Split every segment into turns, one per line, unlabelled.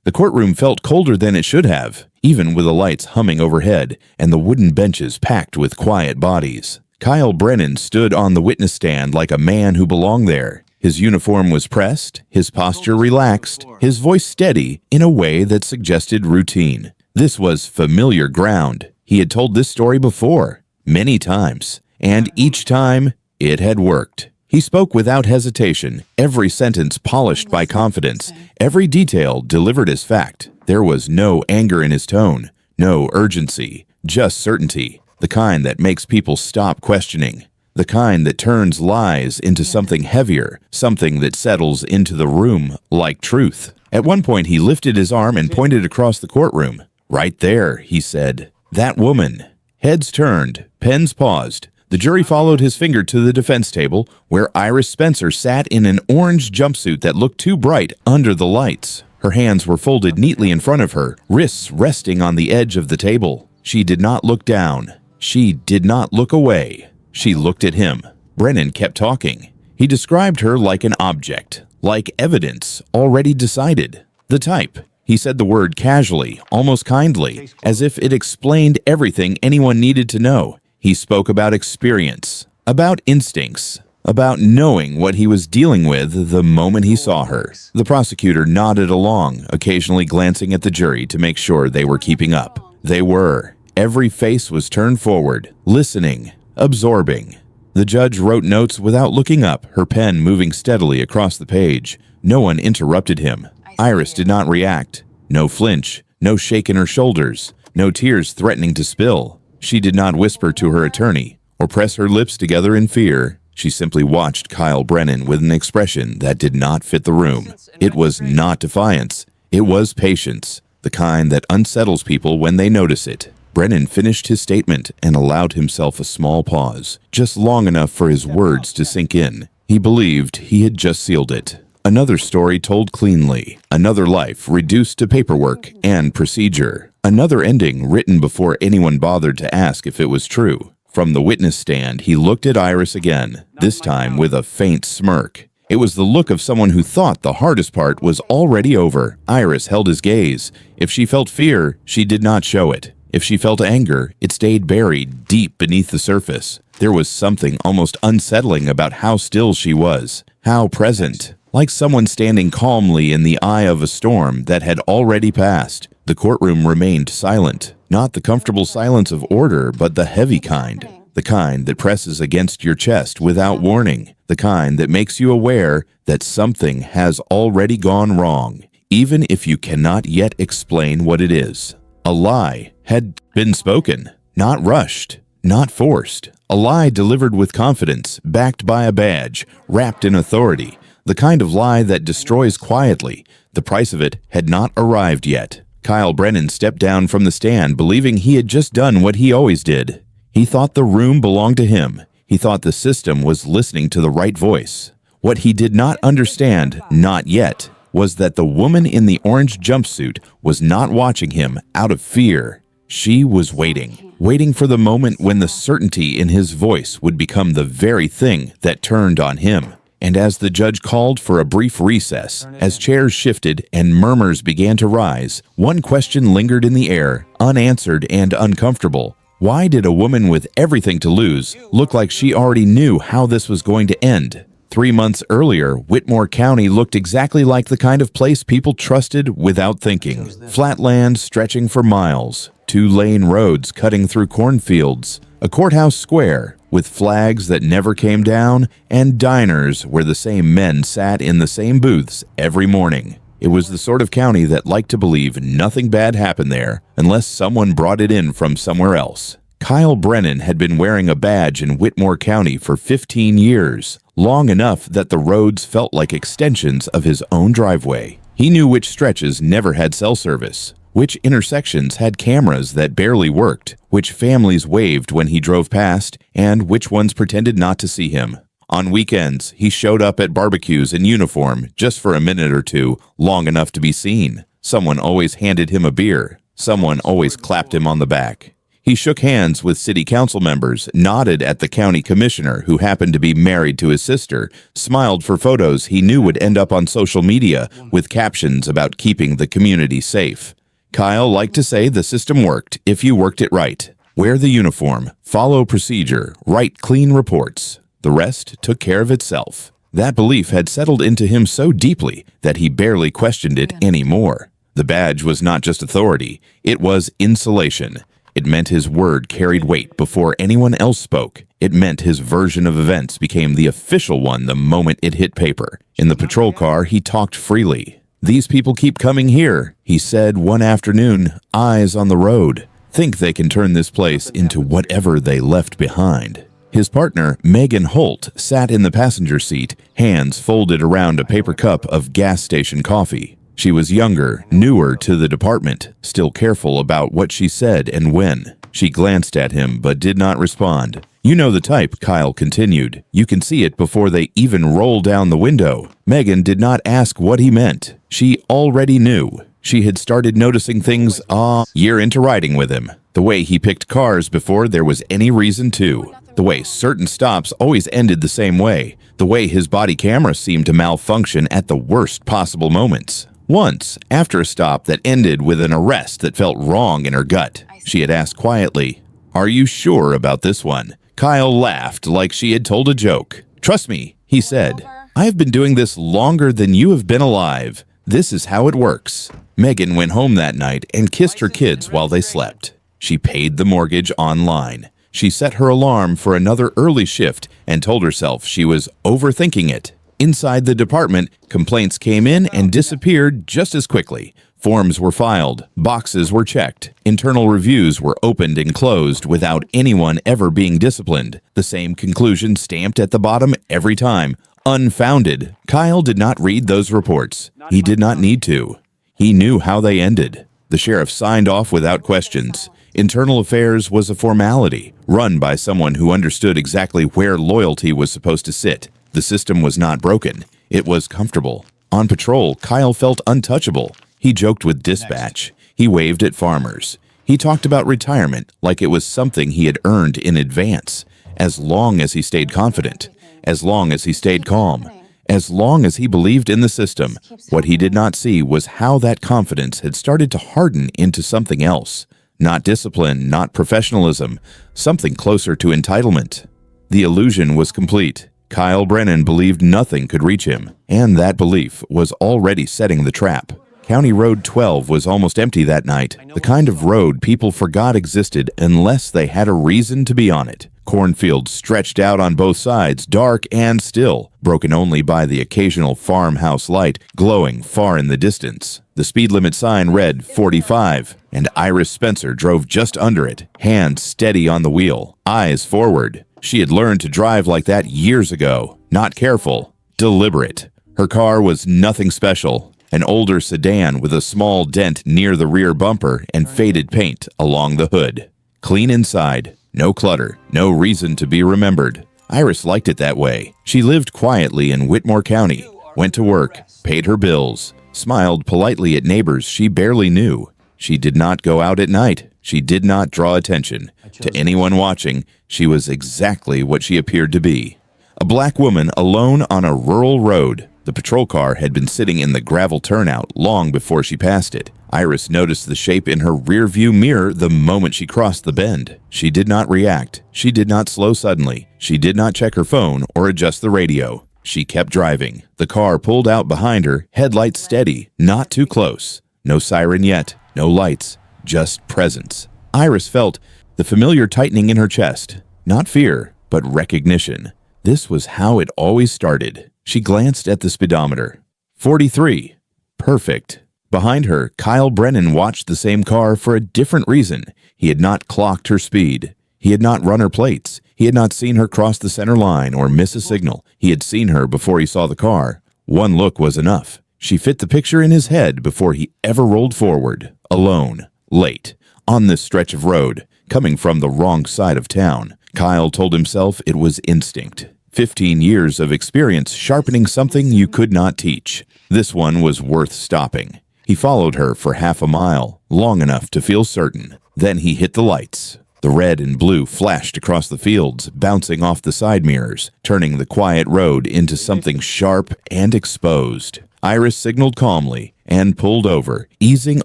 The courtroom felt colder than it should have, even with the lights humming overhead and the wooden benches packed with quiet bodies. Kyle Brennan stood on the witness stand like a man who belonged there. His uniform was pressed, his posture relaxed, his voice steady in a way that suggested routine. This was familiar ground. He had told this story before, many times, and each time it had worked. He spoke without hesitation, every sentence polished by confidence, every detail delivered as fact. There was no anger in his tone, no urgency, just certainty, the kind that makes people stop questioning, the kind that turns lies into something heavier, something that settles into the room like truth. At one point, he lifted his arm and pointed across the courtroom. "Right there," he said. "That woman." Heads turned, pens paused. The jury followed his finger to the defense table, where Iris Spencer sat in an orange jumpsuit that looked too bright under the lights. Her hands were folded neatly in front of her, wrists resting on the edge of the table. She did not look down. She did not look away. She looked at him. Brennan kept talking. He described her like an object, like evidence already decided. The type. He said the word casually, almost kindly, as if it explained everything anyone needed to know. He spoke about experience, about instincts, about knowing what he was dealing with the moment he saw her. The prosecutor nodded along, occasionally glancing at the jury to make sure they were keeping up. They were. Every face was turned forward, listening, absorbing. The judge wrote notes without looking up, her pen moving steadily across the page. No one interrupted him. Iris did not react. No flinch, no shake in her shoulders, no tears threatening to spill. She did not whisper to her attorney or press her lips together in fear. She simply watched Kyle Brennan with an expression that did not fit the room. It was not defiance. It was patience, the kind that unsettles people when they notice it. Brennan finished his statement and allowed himself a small pause, just long enough for his words to sink in. He believed he had just sealed it. Another story told cleanly, another life reduced to paperwork and procedure, another ending written before anyone bothered to ask if it was true. From the witness stand, he looked at Iris again, this time with a faint smirk. It was the look of someone who thought the hardest part was already over. Iris held his gaze. If she felt fear, she did not show it. If she felt anger, it stayed buried deep beneath the surface. There was something almost unsettling about how still she was, how present. Like someone standing calmly in the eye of a storm that had already passed. The courtroom remained silent, not the comfortable silence of order, but the heavy kind, the kind that presses against your chest without warning, the kind that makes you aware that something has already gone wrong, even if you cannot yet explain what it is. A lie had been spoken, not rushed, not forced. A lie delivered with confidence, backed by a badge, wrapped in authority. The kind of lie that destroys quietly. The price of it had not arrived yet. Kyle Brennan stepped down from the stand, believing he had just done what he always did. He thought the room belonged to him. He thought the system was listening to the right voice. What he did not understand, not yet, was that the woman in the orange jumpsuit was not watching him out of fear. She was waiting for the moment when the certainty in his voice would become the very thing that turned on him. And as the judge called for a brief recess, as chairs shifted and murmurs began to rise, one question lingered in the air, unanswered and uncomfortable. Why did a woman with everything to lose look like she already knew how this was going to end? 3 months earlier, Whitmore County looked exactly like the kind of place people trusted without thinking. Flat land stretching for miles, 2-lane roads cutting through cornfields, a courthouse square with flags that never came down, and diners where the same men sat in the same booths every morning. It was the sort of county that liked to believe nothing bad happened there unless someone brought it in from somewhere else. Kyle Brennan had been wearing a badge in Whitmore County for 15 years, long enough that the roads felt like extensions of his own driveway. He knew which stretches never had cell service, which intersections had cameras that barely worked, which families waved when he drove past, and which ones pretended not to see him. On weekends, he showed up at barbecues in uniform just for a minute or two, long enough to be seen. Someone always handed him a beer. Someone always clapped him on the back. He shook hands with city council members, nodded at the county commissioner who happened to be married to his sister, smiled for photos he knew would end up on social media with captions about keeping the community safe. Kyle liked to say the system worked if you worked it right. Wear the uniform, follow procedure, write clean reports. The rest took care of itself. That belief had settled into him so deeply that he barely questioned it anymore. The badge was not just authority, it was insulation. It meant his word carried weight before anyone else spoke. It meant his version of events became the official one the moment it hit paper. In the patrol car, he talked freely. "These people keep coming here," he said one afternoon, eyes on the road. "Think they can turn this place into whatever they left behind." His partner, Megan Holt, sat in the passenger seat, hands folded around a paper cup of gas station coffee. She was younger, newer to the department, still careful about what she said and when. She glanced at him but did not respond. "You know the type," Kyle continued. "You can see it before they even roll down the window." Megan did not ask what he meant. She already knew. She had started noticing things a year into riding with him. The way he picked cars before there was any reason to. The way certain stops always ended the same way. The way his body camera seemed to malfunction at the worst possible moments. Once, after a stop that ended with an arrest that felt wrong in her gut, she had asked quietly, "Are you sure about this one?" Kyle laughed like she had told a joke. "Trust me," he said. "I have been doing this longer than you have been alive. This is how it works." Megan went home that night and kissed her kids while they slept. She paid the mortgage online. She set her alarm for another early shift and told herself she was overthinking it. Inside the department, complaints came in and disappeared just as quickly. Forms were filed, boxes were checked, internal reviews were opened and closed without anyone ever being disciplined. The same conclusion stamped at the bottom every time. Unfounded. Kyle did not read those reports. He did not need to. He knew how they ended. The sheriff signed off without questions. Internal affairs was a formality, run by someone who understood exactly where loyalty was supposed to sit. The system was not broken. It was comfortable. On patrol, Kyle felt untouchable. He joked with dispatch. He waved at farmers. He talked about retirement like it was something he had earned in advance. As long as he stayed confident, as long as he stayed calm, as long as he believed in the system, what he did not see was how that confidence had started to harden into something else. Not discipline, not professionalism, something closer to entitlement. The illusion was complete. Kyle Brennan believed nothing could reach him, and that belief was already setting the trap. County Road 12 was almost empty that night, the kind of road people forgot existed unless they had a reason to be on it. Cornfields stretched out on both sides, dark and still, broken only by the occasional farmhouse light glowing far in the distance. The speed limit sign read 45, and Iris Spencer drove just under it, hands steady on the wheel, eyes forward. She had learned to drive like that years ago. Not careful, deliberate. Her car was nothing special. An older sedan with a small dent near the rear bumper and faded paint along the hood. Clean inside, no clutter, no reason to be remembered. Iris liked it that way. She lived quietly in Whitmore County, went to work, paid her bills, smiled politely at neighbors she barely knew. She did not go out at night. She did not draw attention. To anyone watching, she was exactly what she appeared to be. A black woman alone on a rural road. The patrol car had been sitting in the gravel turnout long before she passed it. Iris noticed the shape in her rearview mirror the moment she crossed the bend. She did not react. She did not slow suddenly. She did not check her phone or adjust the radio. She kept driving. The car pulled out behind her, headlights steady, not too close. No siren yet, no lights, just presence. Iris felt the familiar tightening in her chest. Not fear, but recognition. This was how it always started. She glanced at the speedometer. 43. Perfect. Behind her, Kyle Brennan watched the same car for a different reason. He had not clocked her speed. He had not run her plates. He had not seen her cross the center line or miss a signal. He had seen her before he saw the car. One look was enough. She fit the picture in his head before he ever rolled forward. Alone. Late. On this stretch of road. Coming from the wrong side of town. Kyle told himself it was instinct. 15 years of experience sharpening something you could not teach. This one was worth stopping. He followed her for half a mile, long enough to feel certain. Then he hit the lights. The red and blue flashed across the fields, bouncing off the side mirrors, turning the quiet road into something sharp and exposed. Iris signaled calmly and pulled over, easing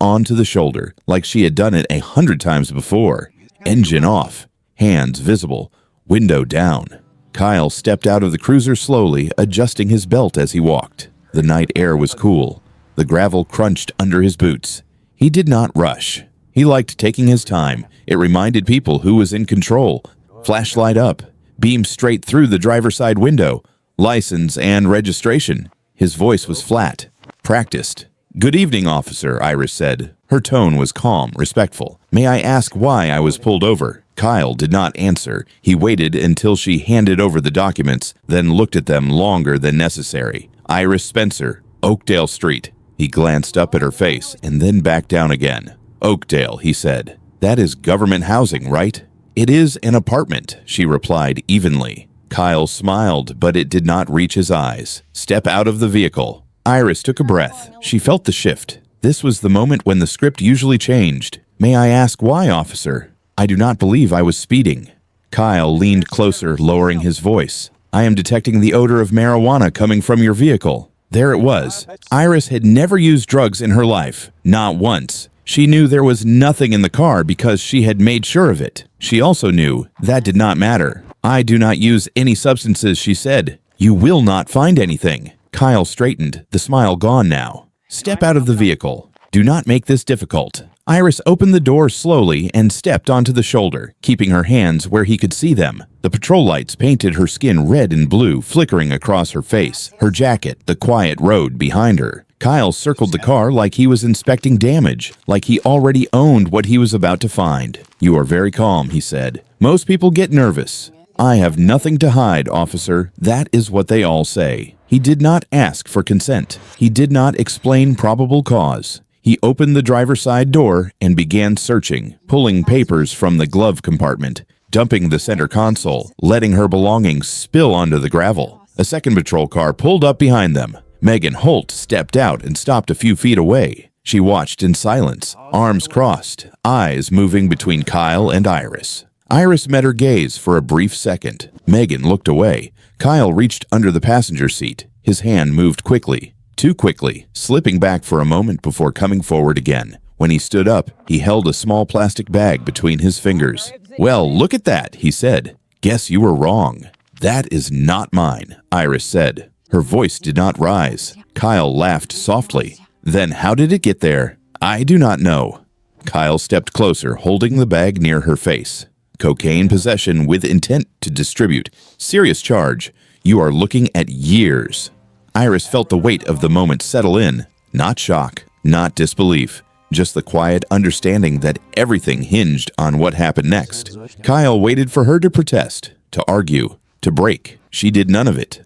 onto the shoulder like she had done it 100 times before. Engine off, hands visible, window down. Kyle stepped out of the cruiser slowly, adjusting his belt as he walked. The night air was cool. The gravel crunched under his boots. He did not rush. He liked taking his time. It reminded people who was in control. Flashlight up, beam straight through the driver's side window, license and registration. His voice was flat, practiced. "Good evening, officer," Iris said. Her tone was calm, respectful. "May I ask why I was pulled over?" Kyle did not answer. He waited until she handed over the documents, then looked at them longer than necessary. "Iris Spencer, Oakdale Street." He glanced up at her face and then back down again. "Oakdale," he said. "That is government housing, right?" "It is an apartment," she replied evenly. Kyle smiled, but it did not reach his eyes. "Step out of the vehicle." Iris took a breath. She felt the shift. This was the moment when the script usually changed. "May I ask why, officer?" "I do not believe I was speeding." Kyle leaned closer, lowering his voice. "I am detecting the odor of marijuana coming from your vehicle." There it was. Iris had never used drugs in her life, not once. She knew there was nothing in the car because she had made sure of it. She also knew that did not matter. "I do not use any substances," she said. "You will not find anything." Kyle straightened, the smile gone now. "Step out of the vehicle. Do not make this difficult." Iris opened the door slowly and stepped onto the shoulder, keeping her hands where he could see them. The patrol lights painted her skin red and blue, flickering across her face, her jacket, the quiet road behind her. Kyle circled the car like he was inspecting damage, like he already owned what he was about to find. "You are very calm," he said. "Most people get nervous." "I have nothing to hide, officer. That is what they all say." He did not ask for consent. He did not explain probable cause. He opened the driver's side door and began searching, pulling papers from the glove compartment, dumping the center console, letting her belongings spill onto the gravel. A second patrol car pulled up behind them. Megan Holt stepped out and stopped a few feet away. She watched in silence, arms crossed, eyes moving between Kyle and Iris. Iris met her gaze for a brief second. Megan looked away. Kyle reached under the passenger seat. His hand moved quickly, too quickly, slipping back for a moment before coming forward again. When he stood up, he held a small plastic bag between his fingers. "Well, look at that," he said. "Guess you were wrong." "That is not mine," Iris said. Her voice did not rise. Kyle laughed softly. "Then how did it get there?" "I do not know." Kyle stepped closer, holding the bag near her face. "Cocaine possession with intent to distribute. Serious charge. You are looking at years." Iris felt the weight of the moment settle in. Not shock, not disbelief, just the quiet understanding that everything hinged on what happened next. Kyle waited for her to protest, to argue, to break. She did none of it.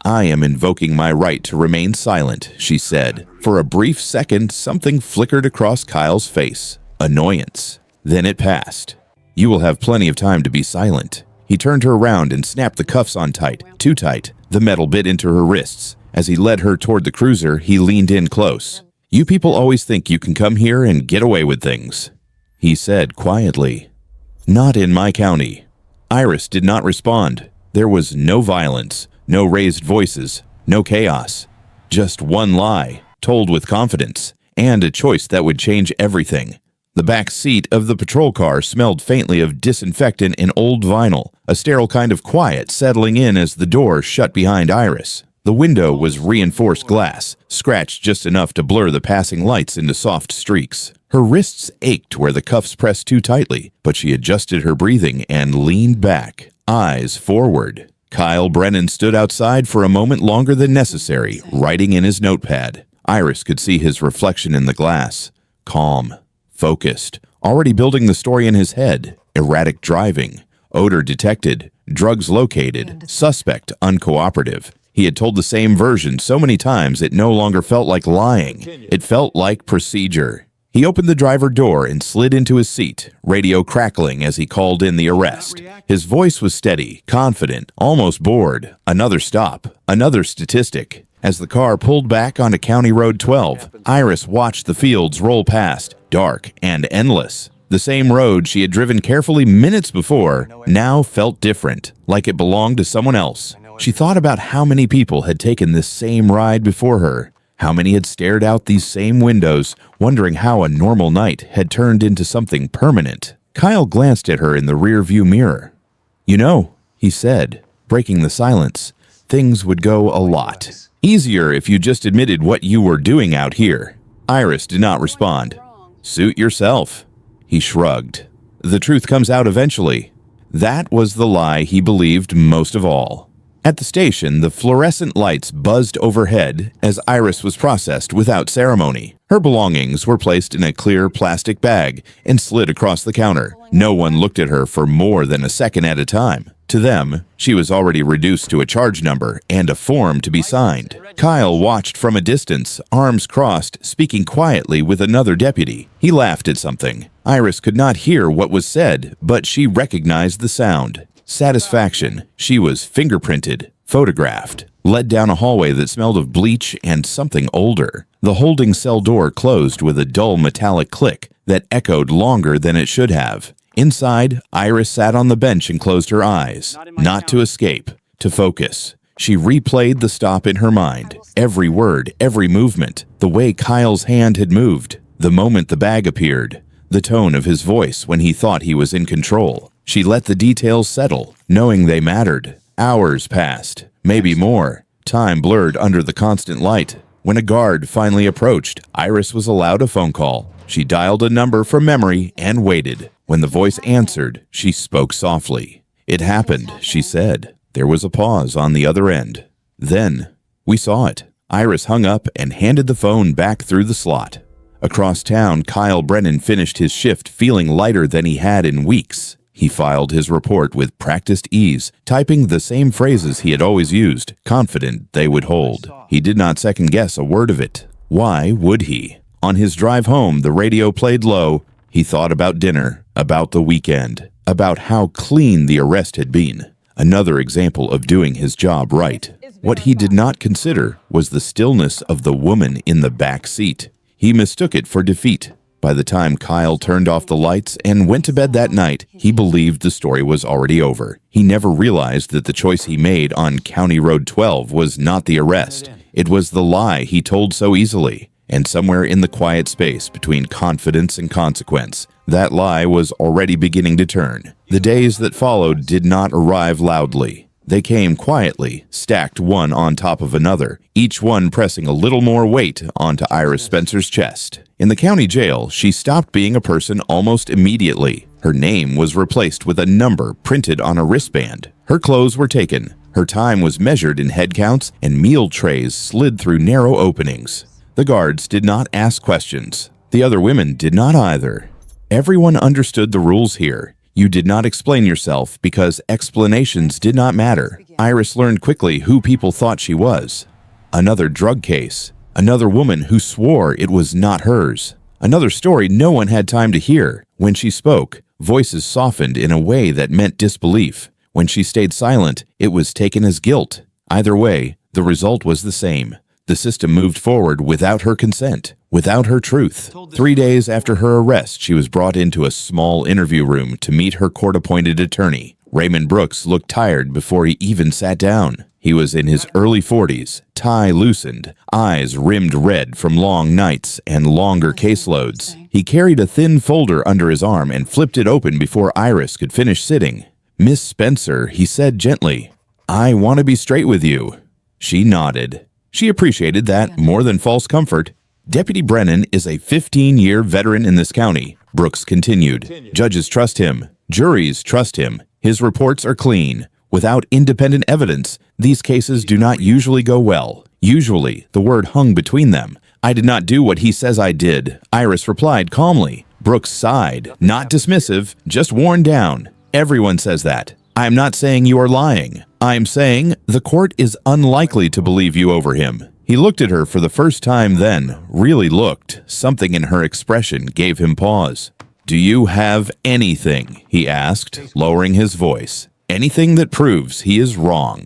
"I am invoking my right to remain silent," she said. For a brief second, something flickered across Kyle's face. Annoyance. Then it passed. "You will have plenty of time to be silent." He turned her around and snapped the cuffs on tight, too tight. The metal bit into her wrists. As he led her toward the cruiser, he leaned in close. "You people always think you can come here and get away with things," he said quietly. "Not in my county." Iris did not respond. There was no violence, no raised voices, no chaos. Just one lie, told with confidence, and a choice that would change everything. The back seat of the patrol car smelled faintly of disinfectant and old vinyl, a sterile kind of quiet settling in as the door shut behind Iris. The window was reinforced glass, scratched just enough to blur the passing lights into soft streaks. Her wrists ached where the cuffs pressed too tightly, but she adjusted her breathing and leaned back, eyes forward. Kyle Brennan stood outside for a moment longer than necessary, writing in his notepad. Iris could see his reflection in the glass. Calm, focused, already building the story in his head. Erratic driving, odor detected, drugs located, suspect uncooperative. He had told the same version so many times it no longer felt like lying. It felt like procedure. He opened the driver door and slid into his seat, radio crackling as he called in the arrest. His voice was steady, confident, almost bored. Another stop, another statistic. As the car pulled back onto County Road 12, Iris watched the fields roll past, dark and endless. The same road she had driven carefully minutes before now felt different, like it belonged to someone else. She thought about how many people had taken this same ride before her, how many had stared out these same windows, wondering how a normal night had turned into something permanent. Kyle glanced at her in the rear-view mirror. "You know," he said, breaking the silence, "things would go a lot easier if you just admitted what you were doing out here." Iris did not respond. "Suit yourself." He shrugged. "The truth comes out eventually." That was the lie he believed most of all. At the station, the fluorescent lights buzzed overhead as Iris was processed without ceremony. Her belongings were placed in a clear plastic bag and slid across the counter. No one looked at her for more than a second at a time. To them, she was already reduced to a charge number and a form to be signed. Kyle watched from a distance, arms crossed, speaking quietly with another deputy. He laughed at something. Iris could not hear what was said, but she recognized the sound. Satisfaction. She was fingerprinted, photographed, led down a hallway that smelled of bleach and something older. The holding cell door closed with a dull metallic click that echoed longer than it should have. Inside, Iris sat on the bench and closed her eyes, not to escape, to focus. She replayed the stop in her mind, every word, every movement, the way Kyle's hand had moved, the moment the bag appeared, the tone of his voice when he thought he was in control. She let the details settle, knowing they mattered. Hours passed, maybe more. Time blurred under the constant light. When a guard finally approached, Iris was allowed a phone call. She dialed a number from memory and waited. When the voice answered, she spoke softly. "It happened," she said. There was a pause on the other end. Then, "We saw it." Iris hung up and handed the phone back through the slot. Across town, Kyle Brennan finished his shift feeling lighter than he had in weeks. He filed his report with practiced ease, typing the same phrases he had always used, confident they would hold. He did not second-guess a word of it. Why would he? On his drive home, the radio played low. He thought about dinner, about the weekend, about how clean the arrest had been. Another example of doing his job right. What he did not consider was the stillness of the woman in the back seat. He mistook it for defeat. By the time Kyle turned off the lights and went to bed that night, he believed the story was already over. He never realized that the choice he made on County Road 12 was not the arrest. It was the lie he told so easily. And somewhere in the quiet space between confidence and consequence, that lie was already beginning to turn. The days that followed did not arrive loudly. They came quietly, stacked one on top of another, each one pressing a little more weight onto Iris Spencer's chest. In the county jail, she stopped being a person almost immediately. Her name was replaced with a number printed on a wristband. Her clothes were taken. Her time was measured in head counts, and meal trays slid through narrow openings. The guards did not ask questions. The other women did not either. Everyone understood the rules here. You did not explain yourself because explanations did not matter. Iris learned quickly who people thought she was. Another drug case. Another woman who swore it was not hers. Another story no one had time to hear. When she spoke, voices softened in a way that meant disbelief. When she stayed silent, it was taken as guilt. Either way, the result was the same. The system moved forward without her consent, without her truth. 3 days after her arrest, she was brought into a small interview room to meet her court-appointed attorney. Raymond Brooks looked tired before he even sat down. He was in his early 40s, tie loosened, eyes rimmed red from long nights and longer caseloads. He carried a thin folder under his arm and flipped it open before Iris could finish sitting. "Miss Spencer," he said gently, "I want to be straight with you." She nodded. She appreciated that more than false comfort. Deputy Brennan is a 15-year veteran in this county, Brooks continued. Judges trust him. Juries trust him. His reports are clean. Without independent evidence, these cases do not usually go well. Usually, the word hung between them. "I did not do what he says I did," Iris replied calmly. Brooks sighed, not dismissive, just worn down. "Everyone says that. I am not saying you are lying. I am saying the court is unlikely to believe you over him." He looked at her for the first time then, really looked. Something in her expression gave him pause. "Do you have anything?" he asked, lowering his voice. "Anything that proves he is wrong?"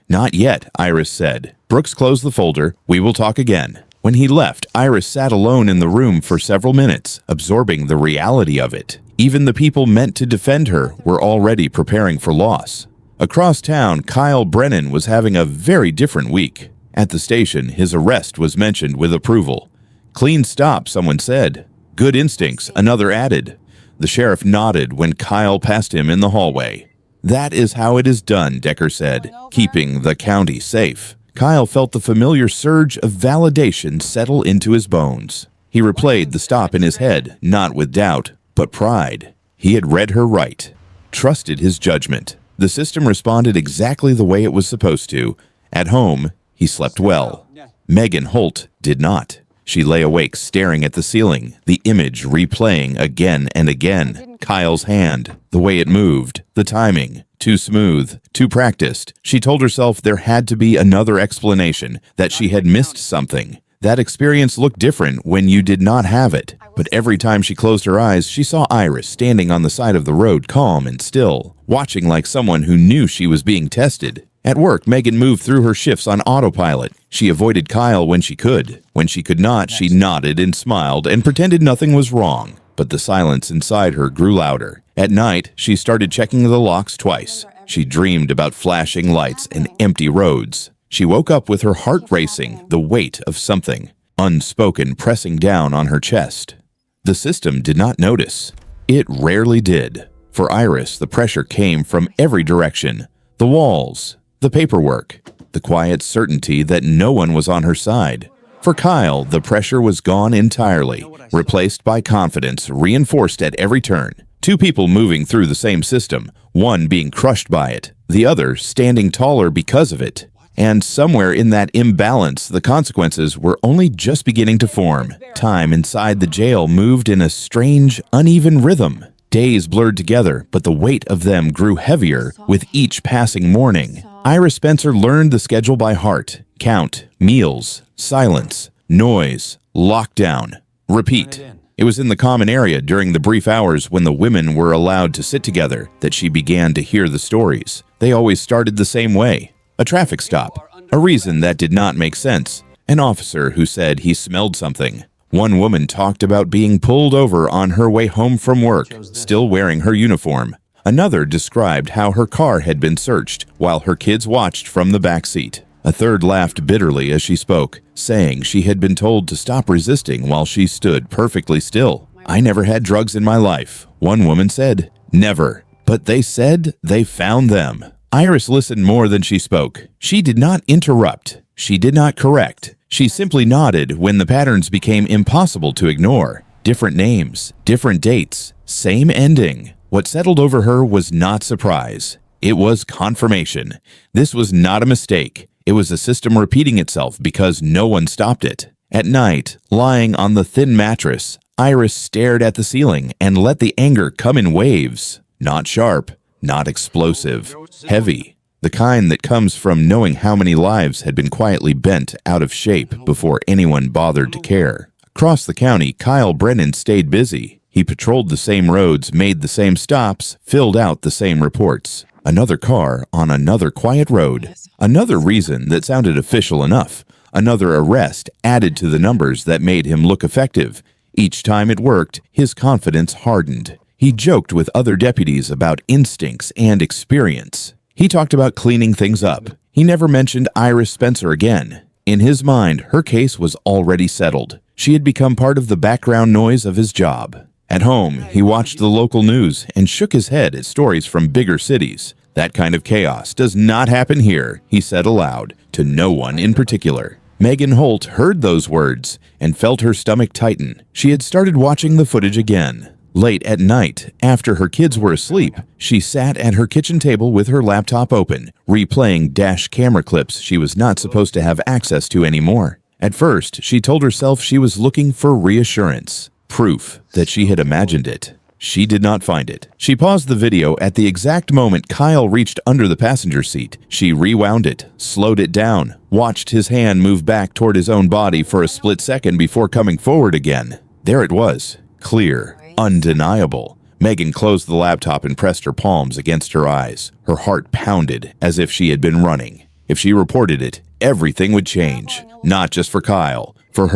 "Not yet," Iris said. Brooks closed the folder. "We will talk again." When he left, Iris sat alone in the room for several minutes, absorbing the reality of it. Even the people meant to defend her were already preparing for loss. Across town, Kyle Brennan was having a very different week. At the station, his arrest was mentioned with approval. "Clean stop," someone said. "Good instincts," another added. The sheriff nodded when Kyle passed him in the hallway. "That is how it is done," Decker said, "keeping the county safe." Kyle felt the familiar surge of validation settle into his bones. He replayed the stop in his head, not with doubt, but pride. He had read her right, trusted his judgment. The system responded exactly the way it was supposed to. At home, he slept well. Megan Holt did not. She lay awake staring at the ceiling, the image replaying again and again. Kyle's hand, the way it moved, the timing. Too smooth, too practiced. She told herself there had to be another explanation, that she had missed something. That experience looked different when you did not have it. But every time she closed her eyes, she saw Iris standing on the side of the road, calm and still, watching like someone who knew she was being tested. At work, Megan moved through her shifts on autopilot. She avoided Kyle when she could. When she could not, she nodded and smiled and pretended nothing was wrong. But the silence inside her grew louder. At night, she started checking the locks twice. She dreamed about flashing lights and empty roads. She woke up with her heart racing, the weight of something unspoken pressing down on her chest. The system did not notice. It rarely did. For Iris, the pressure came from every direction. The walls, the paperwork, the quiet certainty that no one was on her side. For Kyle, the pressure was gone entirely, replaced by confidence, reinforced at every turn. Two people moving through the same system, one being crushed by it, the other standing taller because of it. And somewhere in that imbalance, the consequences were only just beginning to form. Time inside the jail moved in a strange, uneven rhythm. Days blurred together, but the weight of them grew heavier with each passing morning. Iris Spencer learned the schedule by heart. Count, meals, silence, noise, lockdown, repeat. It was in the common area during the brief hours when the women were allowed to sit together that she began to hear the stories. They always started the same way. A traffic stop, a reason that did not make sense, an officer who said he smelled something. One woman talked about being pulled over on her way home from work, still wearing her uniform. Another described how her car had been searched while her kids watched from the back seat. A third laughed bitterly as she spoke, saying she had been told to stop resisting while she stood perfectly still. "I never had drugs in my life," one woman said. "Never. But they said they found them." Iris listened more than she spoke. She did not interrupt. She did not correct. She simply nodded when the patterns became impossible to ignore. Different names, different dates, same ending. What settled over her was not surprise. It was confirmation. This was not a mistake. It was a system repeating itself because no one stopped it. At night, lying on the thin mattress, Iris stared at the ceiling and let the anger come in waves. Not sharp, not explosive, heavy. The kind that comes from knowing how many lives had been quietly bent out of shape before anyone bothered to care. Across the county, Kyle Brennan stayed busy. He patrolled the same roads, made the same stops, filled out the same reports. Another car on another quiet road. Another reason that sounded official enough. Another arrest added to the numbers that made him look effective. Each time it worked, his confidence hardened. He joked with other deputies about instincts and experience. He talked about cleaning things up. He never mentioned Iris Spencer again. In his mind, her case was already settled. She had become part of the background noise of his job. At home, he watched the local news and shook his head at stories from bigger cities. "That kind of chaos does not happen here," he said aloud, to no one in particular. Megan Holt heard those words and felt her stomach tighten. She had started watching the footage again. Late at night, after her kids were asleep, she sat at her kitchen table with her laptop open, replaying dash camera clips she was not supposed to have access to anymore. At first, she told herself she was looking for reassurance, proof that she had imagined it. She did not find it. She paused the video at the exact moment Kyle reached under the passenger seat. She rewound it, slowed it down, watched his hand move back toward his own body for a split second before coming forward again. There it was, clear. Undeniable. Megan closed the laptop and pressed her palms against her eyes. Her heart pounded as if she had been running. If she reported it, everything would change. Not just for Kyle, For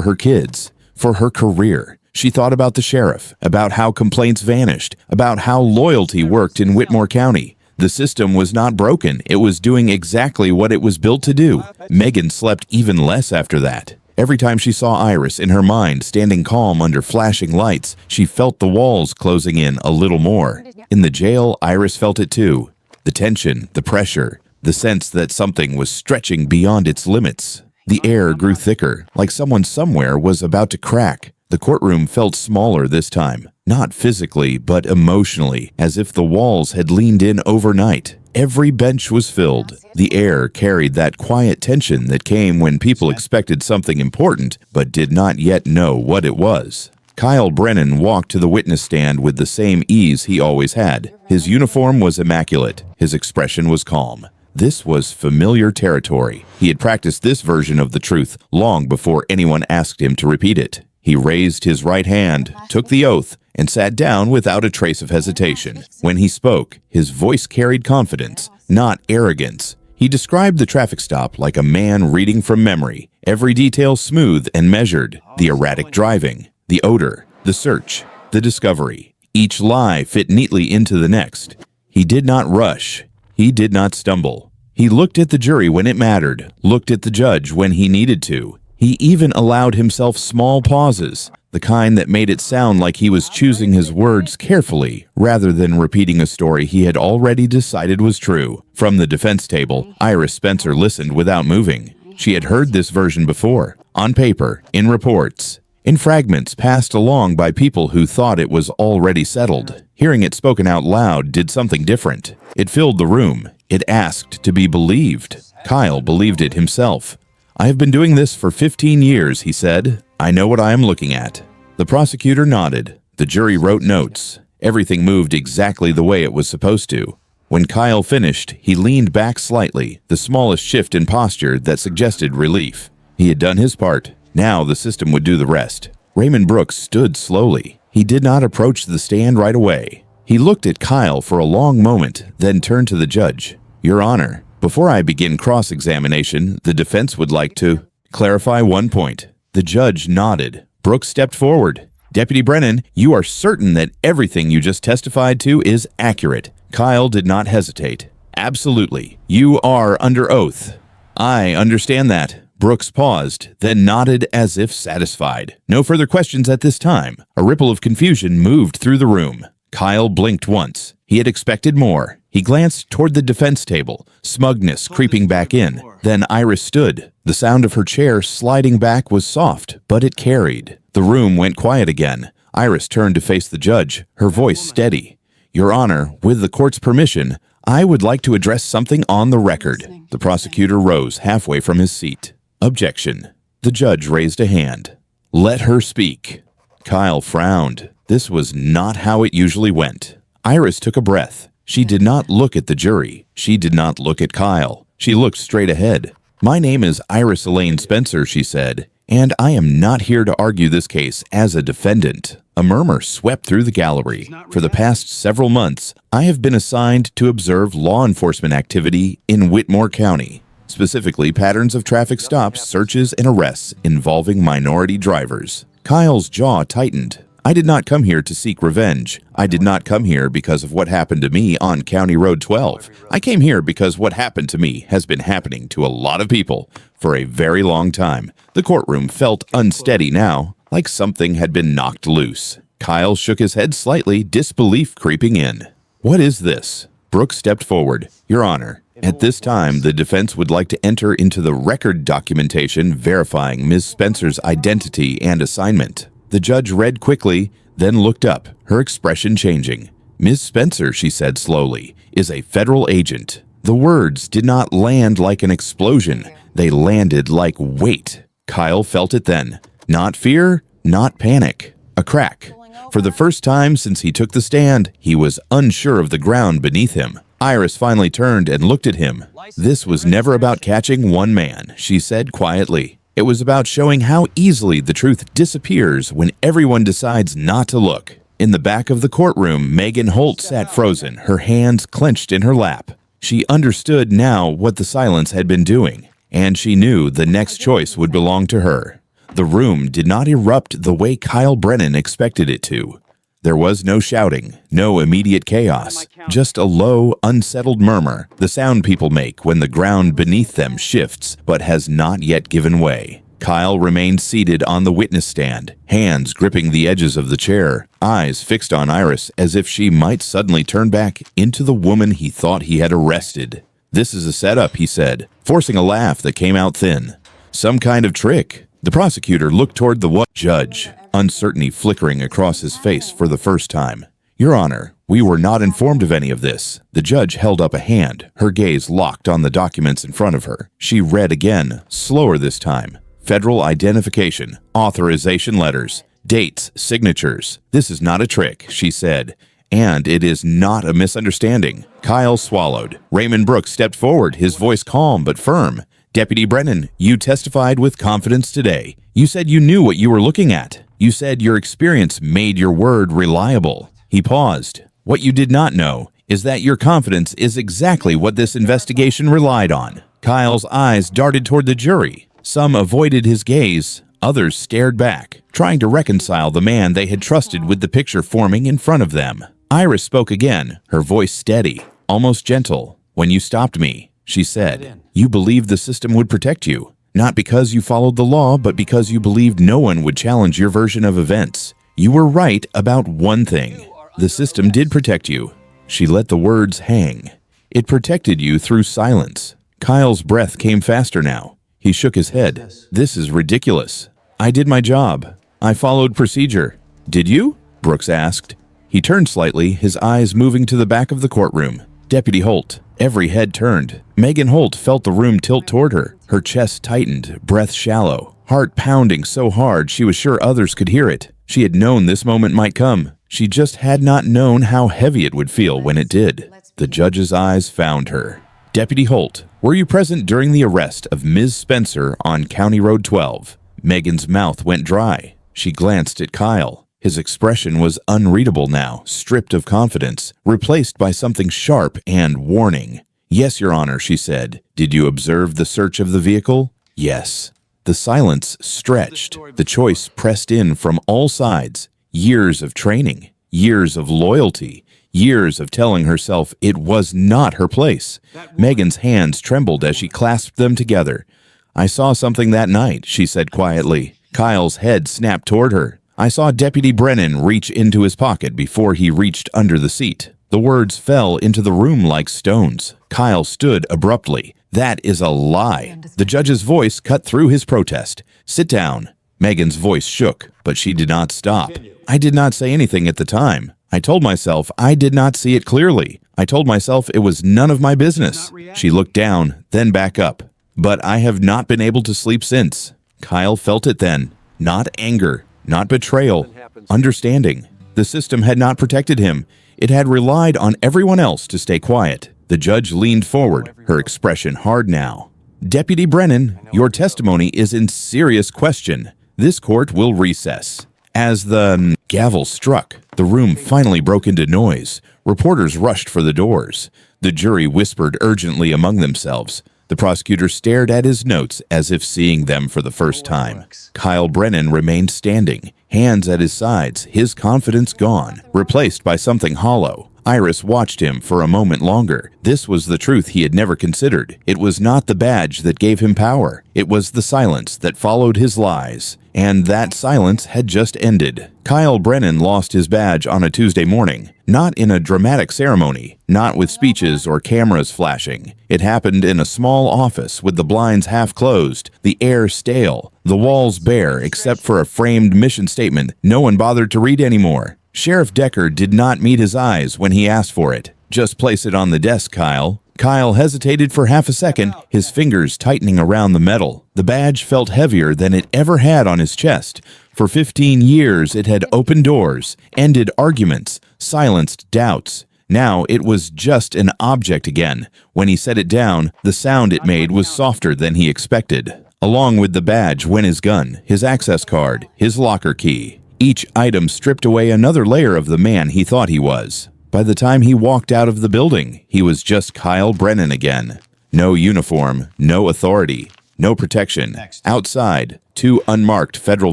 her kids, for her career. She thought about the sheriff, about how complaints vanished, about how loyalty worked in Whitmore County. The system was not broken. It was doing exactly what it was built to do. Megan slept even less after that. Every time she saw Iris in her mind standing calm under flashing lights, she felt the walls closing in a little more. In the jail, Iris felt it too. The tension, the pressure, the sense that something was stretching beyond its limits. The air grew thicker, like someone somewhere was about to crack. The courtroom felt smaller this time, not physically, but emotionally, as if the walls had leaned in overnight. Every bench was filled. The air carried that quiet tension that came when people expected something important, but did not yet know what it was. Kyle Brennan walked to the witness stand with the same ease he always had. His uniform was immaculate. His expression was calm. This was familiar territory. He had practiced this version of the truth long before anyone asked him to repeat it. He raised his right hand, took the oath, and sat down without a trace of hesitation. When he spoke, his voice carried confidence, not arrogance. He described the traffic stop like a man reading from memory, every detail smooth and measured, the erratic driving, the odor, the search, the discovery. Each lie fit neatly into the next. He did not rush. He did not stumble. He looked at the jury when it mattered, looked at the judge when he needed to. He even allowed himself small pauses, the kind that made it sound like he was choosing his words carefully rather than repeating a story he had already decided was true. From the defense table, Iris Spencer listened without moving. She had heard this version before, on paper, in reports, in fragments passed along by people who thought it was already settled. Hearing it spoken out loud did something different. It filled the room. It asked to be believed. Kyle believed it himself. "I have been doing this for 15 years, he said. "I know what I am looking at." The prosecutor nodded. The jury wrote notes. Everything moved exactly the way it was supposed to. When Kyle finished, he leaned back slightly, the smallest shift in posture that suggested relief. He had done his part. Now the system would do the rest. Raymond Brooks stood slowly. He did not approach the stand right away. He looked at Kyle for a long moment, then turned to the judge. "Your Honor, before I begin cross-examination, the defense would like to clarify one point." The judge nodded. Brooks stepped forward. "Deputy Brennan, you are certain that everything you just testified to is accurate?" Kyle did not hesitate. "Absolutely. You are under oath." "I understand that." Brooks paused, then nodded as if satisfied. "No further questions at this time." A ripple of confusion moved through the room. Kyle blinked once. He had expected more. He glanced toward the defense table, smugness creeping back in. Then Iris stood. The sound of her chair sliding back was soft, but it carried. The room went quiet again. Iris turned to face the judge, her voice steady. "Your Honor, with the court's permission, I would like to address something on the record." The prosecutor rose halfway from his seat. "Objection." The judge raised a hand. "Let her speak." Kyle frowned. This was not how it usually went. Iris took a breath. She did not look at the jury. She did not look at Kyle. She looked straight ahead. "My name is Iris Elaine Spencer," she said, "and I am not here to argue this case as a defendant." A murmur swept through the gallery. "For the past several months, I have been assigned to observe law enforcement activity in Whitmore County, specifically patterns of traffic stops, searches, and arrests involving minority drivers." Kyle's jaw tightened. "I did not come here to seek revenge. I did not come here because of what happened to me on County Road 12. I came here because what happened to me has been happening to a lot of people for a very long time." The courtroom felt unsteady now, like something had been knocked loose. Kyle shook his head slightly, disbelief creeping in. "What is this?" Brooks stepped forward. "Your Honor, at this time, the defense would like to enter into the record documentation verifying Ms. Spencer's identity and assignment." The judge read quickly, then looked up, her expression changing. "Ms. Spencer," she said slowly, "is a federal agent." The words did not land like an explosion. They landed like weight. Kyle felt it then. Not fear, not panic. A crack. For the first time since he took the stand, he was unsure of the ground beneath him. Iris finally turned and looked at him. "This was never about catching one man," she said quietly. "It was about showing how easily the truth disappears when everyone decides not to look." In the back of the courtroom, Megan Holt sat frozen, her hands clenched in her lap. She understood now what the silence had been doing, and she knew the next choice would belong to her. The room did not erupt the way Kyle Brennan expected it to. There was no shouting, no immediate chaos, just a low, unsettled murmur, the sound people make when the ground beneath them shifts but has not yet given way. Kyle remained seated on the witness stand, hands gripping the edges of the chair, eyes fixed on Iris as if she might suddenly turn back into the woman he thought he had arrested. "This is a setup," he said, forcing a laugh that came out thin. "Some kind of trick." The prosecutor looked toward the judge, uncertainty flickering across his face for the first time. "Your Honor, we were not informed of any of this." The judge held up a hand, her gaze locked on the documents in front of her. She read again, slower this time. "Federal identification, authorization letters, dates, signatures. This is not a trick," she said. "And it is not a misunderstanding." Kyle swallowed. Raymond Brooks stepped forward, his voice calm but firm. "Deputy Brennan, you testified with confidence today. You said you knew what you were looking at. You said your experience made your word reliable." He paused. "What you did not know is that your confidence is exactly what this investigation relied on." Kyle's eyes darted toward the jury. Some avoided his gaze. Others stared back, trying to reconcile the man they had trusted with the picture forming in front of them. Iris spoke again, her voice steady, almost gentle. "When you stopped me," she said, "you believed the system would protect you. Not because you followed the law, but because you believed no one would challenge your version of events. You were right about one thing. The system did protect you." She let the words hang. "It protected you through silence." Kyle's breath came faster now. He shook his head. "This is ridiculous. I did my job. I followed procedure." "Did you?" Brooks asked. He turned slightly, his eyes moving to the back of the courtroom. "Deputy Holt." Every head turned. Megan Holt felt the room tilt toward her. Her chest tightened, breath shallow, heart pounding so hard she was sure others could hear it. She had known this moment might come. She just had not known how heavy it would feel when it did. The judge's eyes found her. "Deputy Holt, were you present during the arrest of Ms. Spencer on County Road 12? Megan's mouth went dry. She glanced at Kyle. His expression was unreadable now, stripped of confidence, replaced by something sharp and warning. "Yes, Your Honor," she said. "Did you observe the search of the vehicle?" "Yes." The silence stretched. The choice pressed in from all sides. Years of training, years of loyalty, years of telling herself it was not her place. Megan's hands trembled as she clasped them together. "I saw something that night," she said quietly. Kyle's head snapped toward her. "I saw Deputy Brennan reach into his pocket before he reached under the seat." The words fell into the room like stones. Kyle stood abruptly. "That is a lie." The judge's voice cut through his protest. "Sit down." Megan's voice shook, but she did not stop. "I did not say anything at the time. I told myself I did not see it clearly. I told myself it was none of my business." She looked down, then back up. "But I have not been able to sleep since." Kyle felt it then. Not anger, not betrayal, understanding. The system had not protected him. It had relied on everyone else to stay quiet. The judge leaned forward, her expression hard now. "Deputy Brennan, your testimony is in serious question. This court will recess." As the gavel struck, the room finally broke into noise. Reporters rushed for the doors. The jury whispered urgently among themselves. The prosecutor stared at his notes as if seeing them for the first time. Kyle Brennan remained standing, hands at his sides, his confidence gone, replaced by something hollow. Iris watched him for a moment longer. This was the truth he had never considered. It was not the badge that gave him power. It was the silence that followed his lies. And that silence had just ended. Kyle Brennan lost his badge on a Tuesday morning. Not in a dramatic ceremony, not with speeches or cameras flashing. It happened in a small office with the blinds half closed, the air stale, the walls bare except for a framed mission statement no one bothered to read anymore. Sheriff Decker did not meet his eyes when he asked for it. "Just place it on the desk, Kyle." Kyle hesitated for half a second, his fingers tightening around the metal. The badge felt heavier than it ever had on his chest. For 15 years, it had opened doors, ended arguments, silenced doubts. Now it was just an object again. When he set it down, the sound it made was softer than he expected. Along with the badge went his gun, his access card, his locker key. Each item stripped away another layer of the man he thought he was. By the time he walked out of the building, he was just Kyle Brennan again. No uniform, no authority, no protection. Outside, two unmarked federal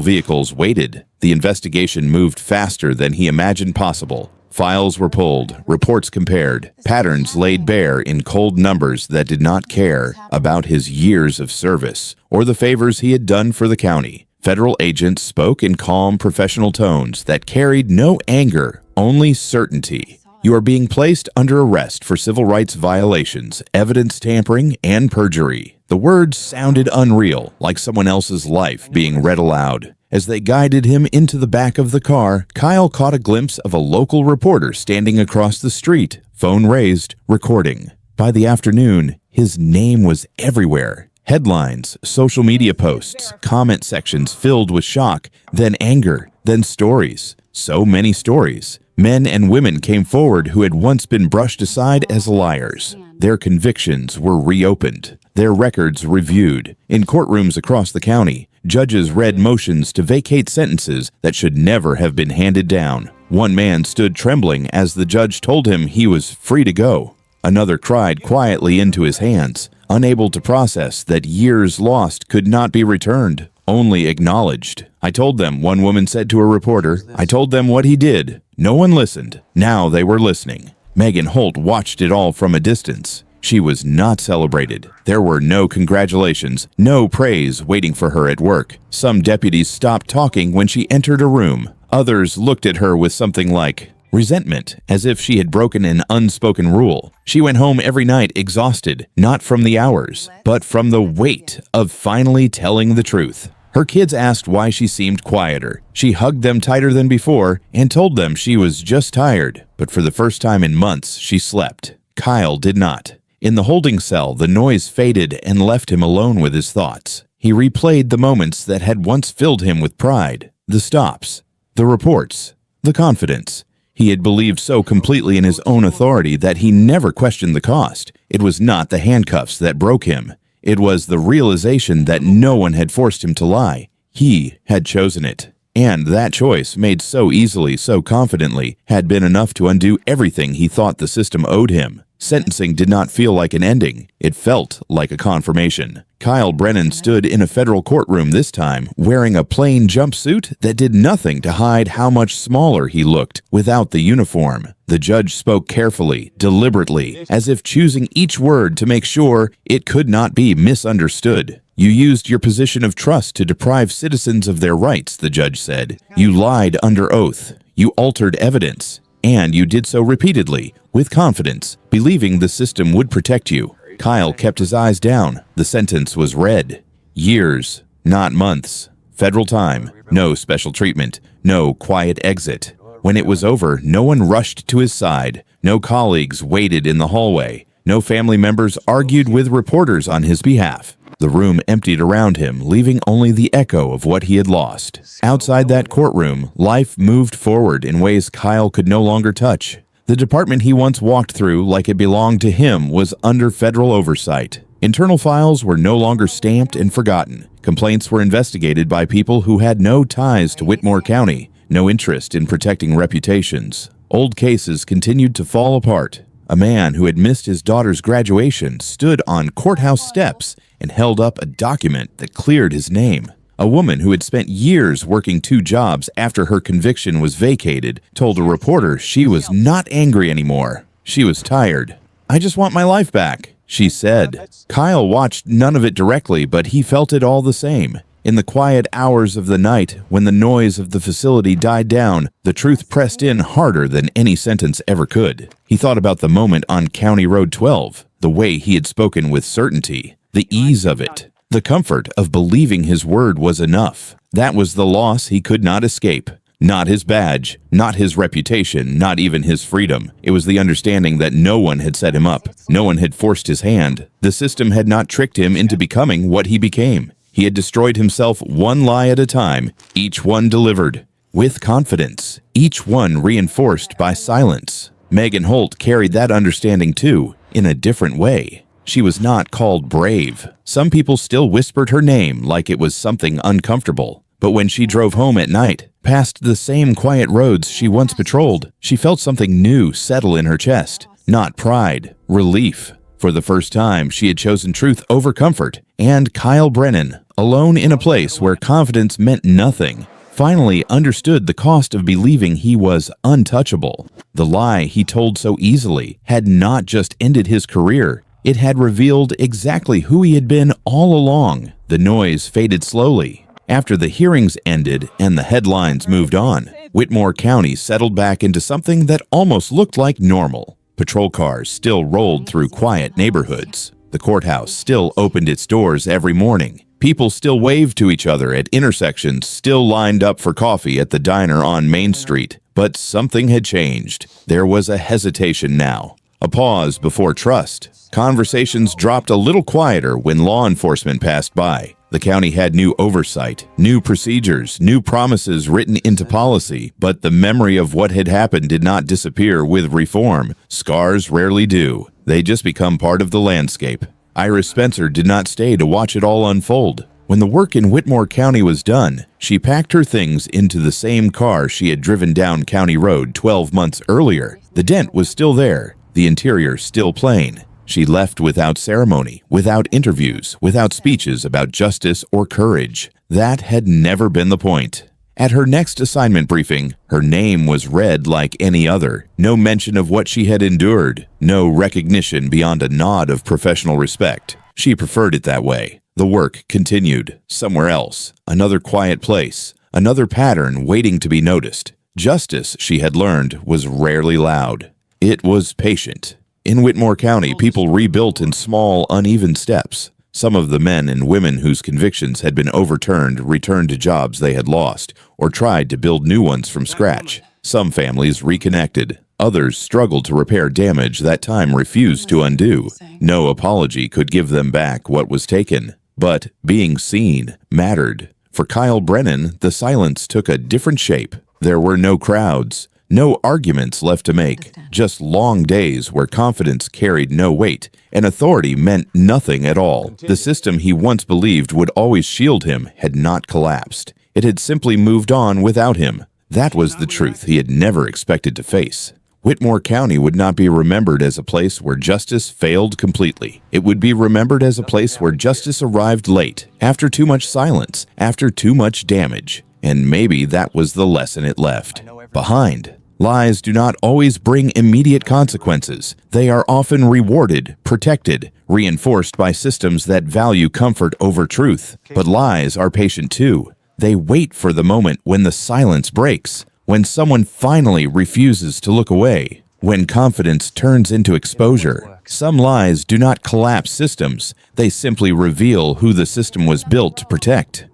vehicles waited. The investigation moved faster than he imagined possible. Files were pulled, reports compared, patterns laid bare in cold numbers that did not care about his years of service or the favors he had done for the county. Federal agents spoke in calm, professional tones that carried no anger, only certainty. You are being placed under arrest for civil rights violations, evidence tampering, and perjury. The words sounded unreal, like someone else's life being read aloud. As they guided him into the back of the car, Kyle caught a glimpse of a local reporter standing across the street, phone raised, recording. By the afternoon, his name was everywhere. Headlines, social media posts, comment sections filled with shock, then anger, then stories. So many stories. Men and women came forward who had once been brushed aside as liars. Their convictions were reopened, their records reviewed. In courtrooms across the county, judges read motions to vacate sentences that should never have been handed down. One man stood trembling as the judge told him he was free to go. Another cried quietly into his hands, unable to process that years lost could not be returned, only acknowledged. I told them, one woman said to a reporter. I told them what he did. No one listened. Now they were listening. Megan Holt watched it all from a distance. She was not celebrated. There were no congratulations, no praise waiting for her at work. Some deputies stopped talking when she entered a room. Others looked at her with something like resentment, as if she had broken an unspoken rule. She went home every night exhausted, not from the hours, but from the weight of finally telling the truth. Her kids asked why she seemed quieter. She hugged them tighter than before and told them she was just tired. But for the first time in months, she slept. Kyle did not. In the holding cell, the noise faded and left him alone with his thoughts. He replayed the moments that had once filled him with pride. The stops, the reports, the confidence. He had believed so completely in his own authority that he never questioned the cost. It was not the handcuffs that broke him. It was the realization that no one had forced him to lie. He had chosen it. And that choice, made so easily, so confidently, had been enough to undo everything he thought the system owed him. Sentencing did not feel like an ending. It felt like a confirmation. Kyle Brennan stood in a federal courtroom this time, wearing a plain jumpsuit that did nothing to hide how much smaller he looked without the uniform. The judge spoke carefully, deliberately, as if choosing each word to make sure it could not be misunderstood. You used your position of trust to deprive citizens of their rights, the judge said. You lied under oath. You altered evidence. And you did so repeatedly, with confidence, believing the system would protect you. Kyle kept his eyes down. The sentence was read. Years, not months. Federal time. No special treatment. No quiet exit. When it was over, no one rushed to his side. No colleagues waited in the hallway. No family members argued with reporters on his behalf. The room emptied around him, leaving only the echo of what he had lost. Outside that courtroom, life moved forward in ways Kyle could no longer touch. The department he once walked through like it belonged to him was under federal oversight. Internal files were no longer stamped and forgotten. Complaints were investigated by people who had no ties to Whitmore County, no interest in protecting reputations. Old cases continued to fall apart. A man who had missed his daughter's graduation stood on courthouse steps and held up a document that cleared his name. A woman who had spent years working 2 jobs after her conviction was vacated told a reporter she was not angry anymore. She was tired. "I just want my life back," she said. Kyle watched none of it directly, but he felt it all the same. In the quiet hours of the night, when the noise of the facility died down, the truth pressed in harder than any sentence ever could. He thought about the moment on County Road 12, the way he had spoken with certainty, the ease of it, the comfort of believing his word was enough. That was the loss he could not escape. Not his badge, not his reputation, not even his freedom. It was the understanding that no one had set him up. No one had forced his hand. The system had not tricked him into becoming what he became. He had destroyed himself one lie at a time, each one delivered. With confidence, each one reinforced by silence. Megan Holt carried that understanding too, in a different way. She was not called brave. Some people still whispered her name like it was something uncomfortable. But when she drove home at night, past the same quiet roads she once patrolled, she felt something new settle in her chest. Not pride, relief. For the first time, she had chosen truth over comfort, and Kyle Brennan, alone in a place where confidence meant nothing, finally understood the cost of believing he was untouchable. The lie he told so easily had not just ended his career, it had revealed exactly who he had been all along. The noise faded slowly. After the hearings ended and the headlines moved on, Whitmore County settled back into something that almost looked like normal. Patrol cars still rolled through quiet neighborhoods. The courthouse still opened its doors every morning. People still waved to each other at intersections, still lined up for coffee at the diner on Main Street. But something had changed. There was a hesitation now, a pause before trust. Conversations dropped a little quieter when law enforcement passed by. The county had new oversight, new procedures, new promises written into policy, but the memory of what had happened did not disappear with reform. Scars rarely do. They just become part of the landscape. Iris Spencer did not stay to watch it all unfold. When the work in Whitmore County was done, she packed her things into the same car she had driven down County Road 12 months earlier. The dent was still there, the interior still plain. She left without ceremony, without interviews, without speeches about justice or courage. That had never been the point. At her next assignment briefing, her name was read like any other. No mention of what she had endured, no recognition beyond a nod of professional respect. She preferred it that way. The work continued, somewhere else, another quiet place, another pattern waiting to be noticed. Justice, she had learned, was rarely loud. It was patient. In Whitmore County, people rebuilt in small, uneven steps. Some of the men and women whose convictions had been overturned returned to jobs they had lost or tried to build new ones from scratch. Some families reconnected. Others struggled to repair damage that time refused to undo. No apology could give them back what was taken. But being seen mattered. For Kyle Brennan, the silence took a different shape. There were no crowds. No arguments left to make, just long days where confidence carried no weight and authority meant nothing at all. The system he once believed would always shield him had not collapsed. It had simply moved on without him. That was the truth he had never expected to face. Whitmore County would not be remembered as a place where justice failed completely. It would be remembered as a place where justice arrived late, after too much silence, after too much damage. And maybe that was the lesson it left behind. Lies do not always bring immediate consequences. They are often rewarded, protected, reinforced by systems that value comfort over truth. But lies are patient too. They wait for the moment when the silence breaks, when someone finally refuses to look away, when confidence turns into exposure. Some lies do not collapse systems. They simply reveal who the system was built to protect.